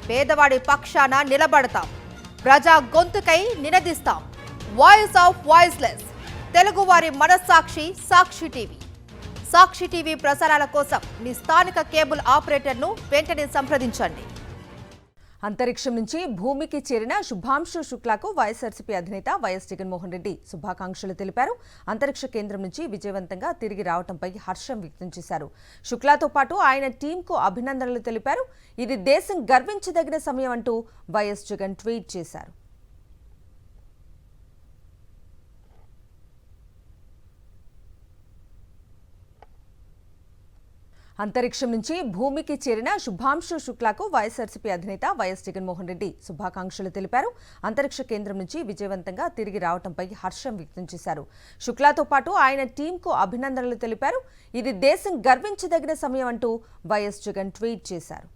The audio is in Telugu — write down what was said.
పేదవాడి పక్షాన నిలబడతాం, ప్రజా గొంతుకై నినదిస్తాం. వాయిస్ ఆఫ్ వాయిస్లెస్, తెలుగువారి మనస్సాక్షి సాక్షి టీవీ. సాక్షి టీవీ ప్రసారాల కోసం మీ స్థానిక కేబుల్ ఆపరేటర్ను వెంటనే సంప్రదించండి. అంతరిక్షం నుంచి భూమికి చేరిన శుభాంశు శుక్లాకు వైఎస్ఆర్సీపీ అధినేత వైఎస్ జగన్మోహన్ రెడ్డి శుభాకాంక్షలు తెలిపారు. అంతరిక్ష కేంద్రం నుంచి విజయవంతంగా తిరిగి రావడంపై హర్షం వ్యక్తం చేశారు. శుక్లాతో పాటు ఆయన టీంకు అభినందనలు తెలిపారు. ఇది దేశం గర్వించదగిన సమయం అంటూ వైఎస్ జగన్ ట్వీట్ చేశారు. అంతరిక్షం నుంచి భూమికి చేరిన శుభాంశు శుక్లాకు వైఎస్ఆర్సీపీ అధినేత వైఎస్ జగన్మోహన్ రెడ్డి శుభాకాంక్షలు తెలిపారు. అంతరిక్ష కేంద్రం నుంచి విజయవంతంగా తిరిగి రావడంపై హర్షం వ్యక్తం చేశారు. శుక్లాతో పాటు ఆయన టీంకు అభినందనలు తెలిపారు. ఇది దేశం గర్వించదగిన సమయం అంటూ వైఎస్ జగన్ ట్వీట్ చేశారు.